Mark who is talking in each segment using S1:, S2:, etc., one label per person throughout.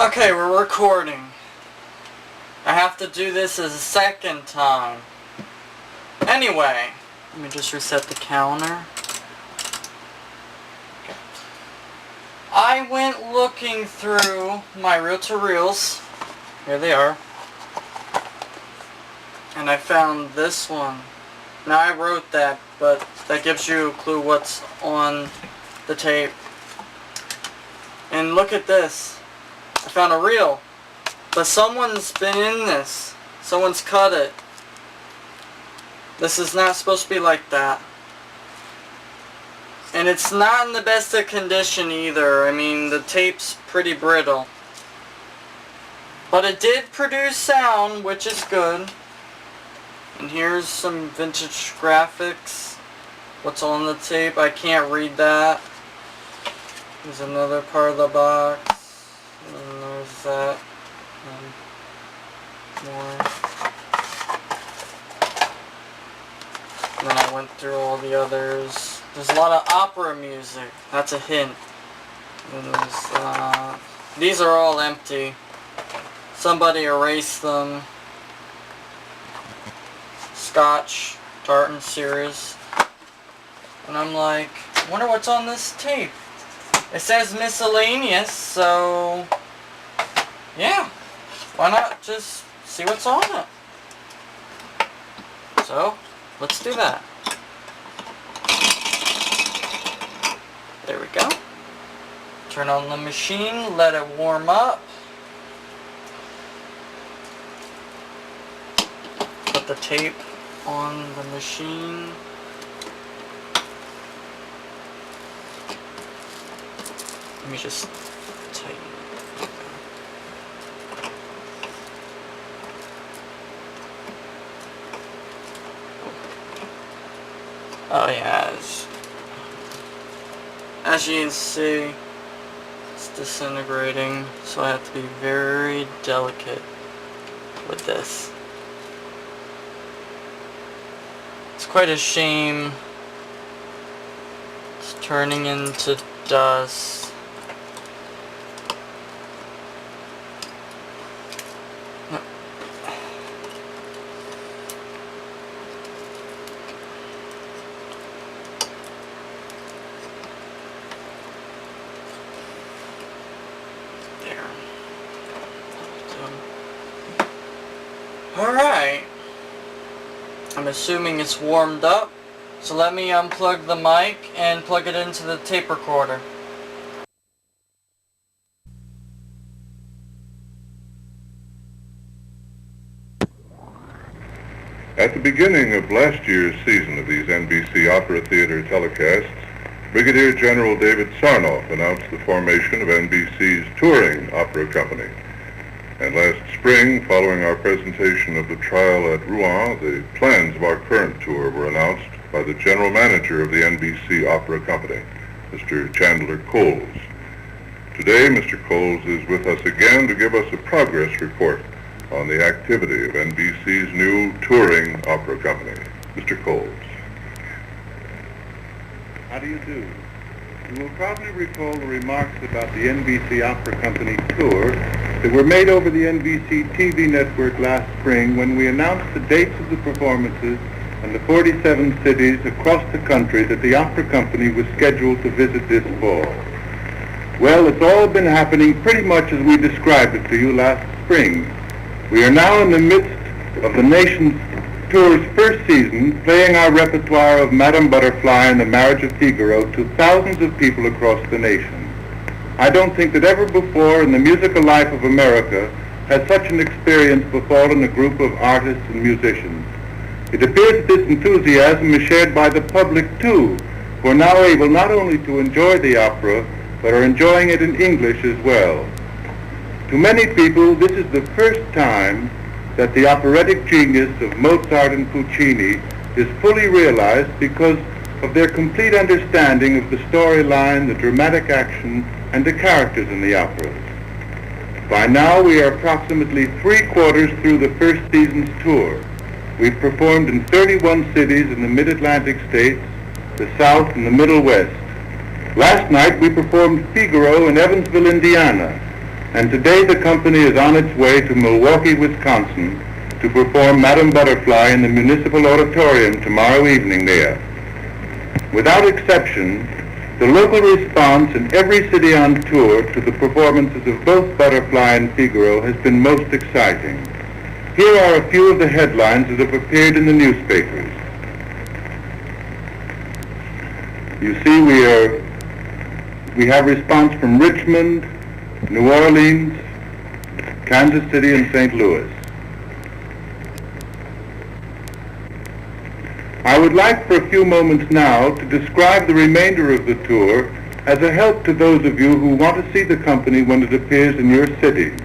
S1: Okay, we're recording. I have to do this a second time. Anyway, let me just reset the counter. Okay. I went looking through my reel-to-reels. Here they are. And I found this one. Now I wrote that, but that gives you a clue what's on the tape. And look at this. I found a reel. But someone's been in this. Someone's cut it. This is not supposed to be like that. And it's not in the best of condition either. I mean, the tape's pretty brittle. But it did produce sound, which is good. And here's some vintage graphics. What's on the tape? I can't read that. There's another part of the box. And there's that. And more. And then I went through all the others. There's a lot of opera music. That's a hint. And there's, these are all empty. Somebody erased them. Scotch tartan series. And I'm like, I wonder what's on this tape. It says miscellaneous, so yeah, why not just see what's on it? So let's do that. There we go. Turn on the machine, let it warm up. Put the tape on the machine. Let me just tighten it. Oh yeah, as you can see, it's disintegrating, so I have to be very delicate with this. It's quite a shame. It's turning into dust. Alright, I'm assuming it's warmed up, so let me unplug the mic and plug it into the tape recorder.
S2: At the beginning of last year's season of these NBC Opera Theater telecasts, Brigadier General David Sarnoff announced the formation of NBC's touring opera company. And last spring, following our presentation of the trial at Rouen, the plans of our current tour were announced by the general manager of the NBC Opera Company, Mr. Chandler Coles. Today, Mr. Coles is with us again to give us a progress report on the activity of NBC's new touring opera company. Mr. Coles.
S3: How do you do? You will probably recall the remarks about the NBC Opera Company tour that were made over the NBC TV network last spring when we announced the dates of the performances and the 47 cities across the country that the Opera Company was scheduled to visit this fall. Well, it's all been happening pretty much as we described it to you last spring. We are now in the midst of the nation's tour's first season, playing our repertoire of Madame Butterfly and The Marriage of Figaro to thousands of people across the nation. I don't think that ever before in the musical life of America has such an experience befallen a group of artists and musicians. It appears that this enthusiasm is shared by the public too, who are now able not only to enjoy the opera, but are enjoying it in English as well. To many people, this is the first time that the operatic genius of Mozart and Puccini is fully realized because of their complete understanding of the storyline, the dramatic action, and the characters in the operas. By now, we are approximately 3/4 through the first season's tour. We've performed in 31 cities in the mid-Atlantic states, the South, and the Middle West. Last night, we performed Figaro in Evansville, Indiana. and today the company is on its way to Milwaukee, Wisconsin, to perform Madame Butterfly in the Municipal Auditorium tomorrow evening there. Without exception, the local response in every city on tour to the performances of both Butterfly and Figaro has been most exciting. Here are a few of the headlines that have appeared in the newspapers. You see, we have response from Richmond, New Orleans, Kansas City, and St. Louis. I would like for a few moments now to describe the remainder of the tour as a help to those of you who want to see the company when it appears in your city.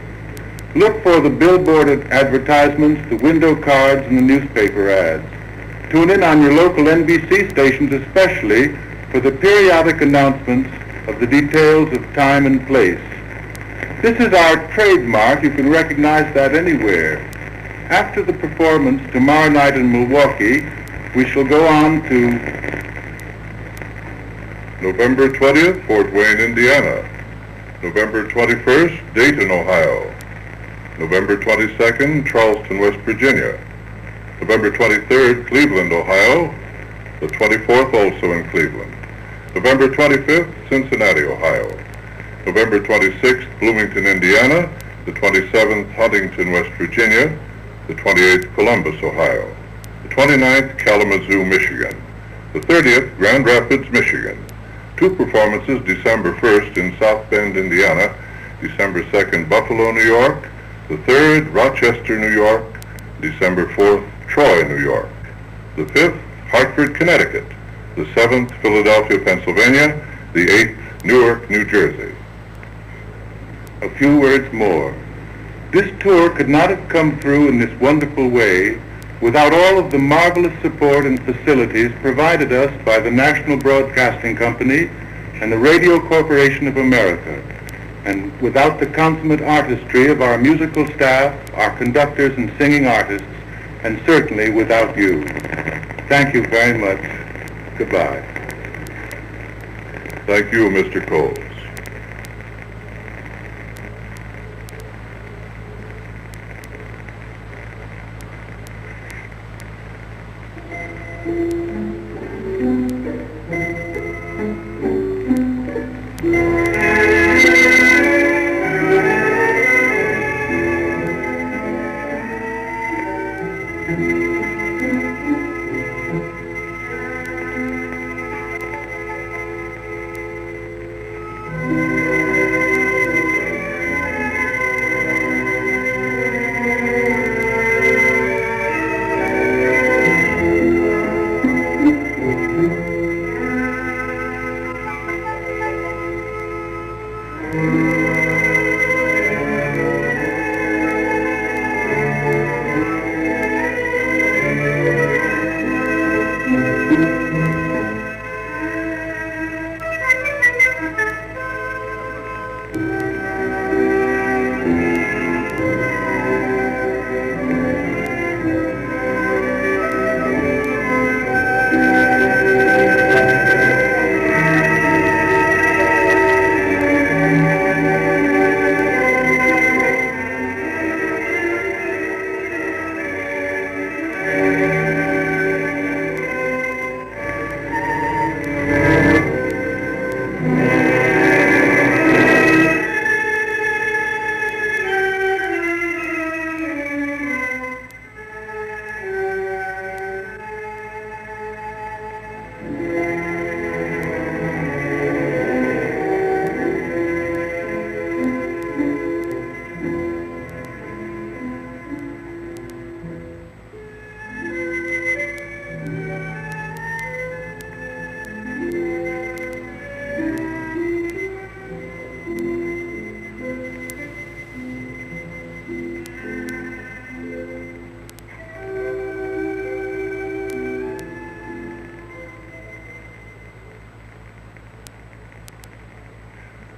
S3: Look for the billboard advertisements, the window cards, and the newspaper ads. Tune in on your local NBC stations especially for the periodic announcements of the details of time and place. This is our trademark. You can recognize that anywhere. After the performance tomorrow night in Milwaukee, we shall go on to
S2: November 20th, Fort Wayne, Indiana. November 21st, Dayton, Ohio. November 22nd, Charleston, West Virginia. November 23rd, Cleveland, Ohio. The 24th also in Cleveland. November 25th, Cincinnati, Ohio. November 26th, Bloomington, Indiana. The 27th, Huntington, West Virginia. The 28th, Columbus, Ohio. The 29th, Kalamazoo, Michigan. The 30th, Grand Rapids, Michigan. Two performances, December 1st in South Bend, Indiana. December 2nd, Buffalo, New York. The 3rd, Rochester, New York. December 4th, Troy, New York. The 5th, Hartford, Connecticut. The 7th, Philadelphia, Pennsylvania. The 8th, Newark, New Jersey.
S3: a few words more. This tour could not have come through in this wonderful way without all of the marvelous support and facilities provided us by the National Broadcasting Company and the Radio Corporation of America, and without the consummate artistry of our musical staff, our conductors and singing artists, and certainly without you. Thank you very much. Goodbye.
S2: Thank you, Mr. Coles.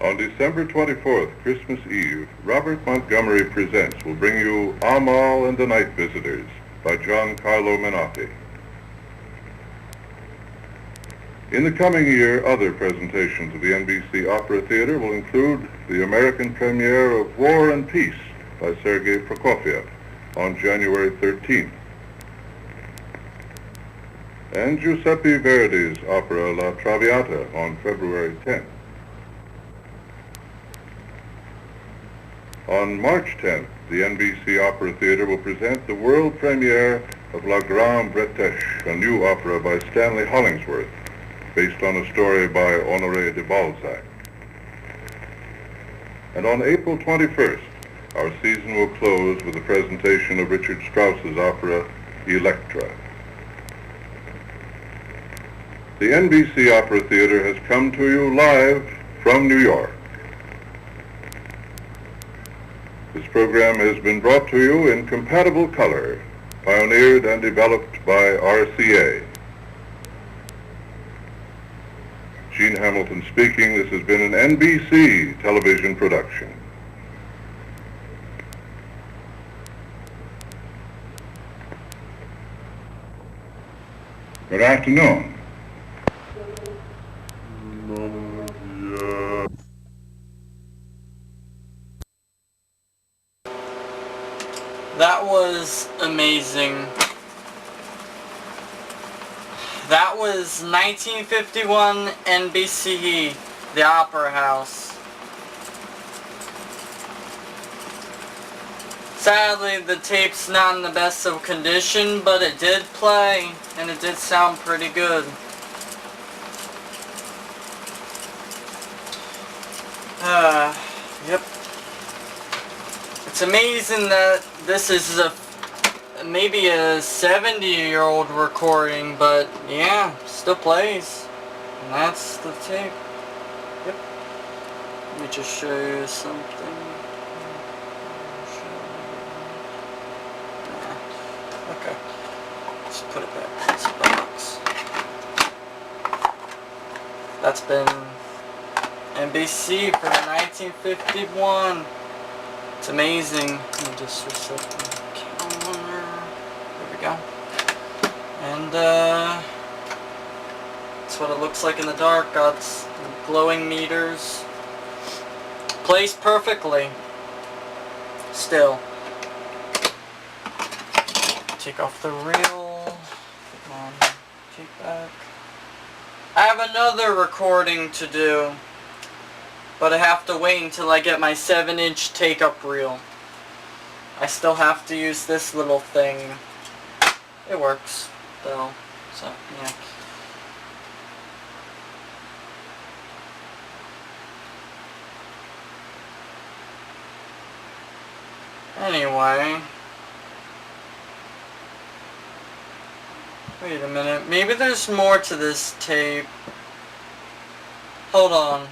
S2: On December 24th, Christmas Eve, Robert Montgomery Presents will bring you Amal and the Night Visitors by Giancarlo Menotti. In the coming year, other presentations of the NBC Opera Theater will include the American premiere of War and Peace by Sergei Prokofiev on January 13th, and Giuseppe Verdi's opera La Traviata on February 10th. On March 10th, the NBC Opera Theater will present the world premiere of La Grande Bretèche, a new opera by Stanley Hollingsworth, based on a story by Honoré de Balzac. And on April 21st, our season will close with a presentation of Richard Strauss's opera, Elektra. The NBC Opera Theater has come to you live from New York. This program has been brought to you in compatible color, pioneered and developed by RCA. Gene Hamilton speaking. This has been an NBC television production. Good afternoon.
S1: That was amazing. That was 1951 NBC, the Opera House. Sadly, the tape's not in the best of condition, but it did play, and it did sound pretty good. Yep. It's amazing that this is maybe a 70-year-old recording, but yeah, still plays. And that's the tape. Yep. Let me just show you something. Okay. Let's put it back in this box. That's been NBC for 1951. It's amazing. Let me just reset the calendar. There we go. And that's what it looks like in the dark. Got glowing meters. Plays perfectly. Still. Take off the reel. Come on. Take back. I have another recording to do, but I have to wait until I get my 7-inch take-up reel. I still have to use this little thing. It works, though, so, yeah. Anyway. Wait a minute, maybe there's more to this tape. Hold on.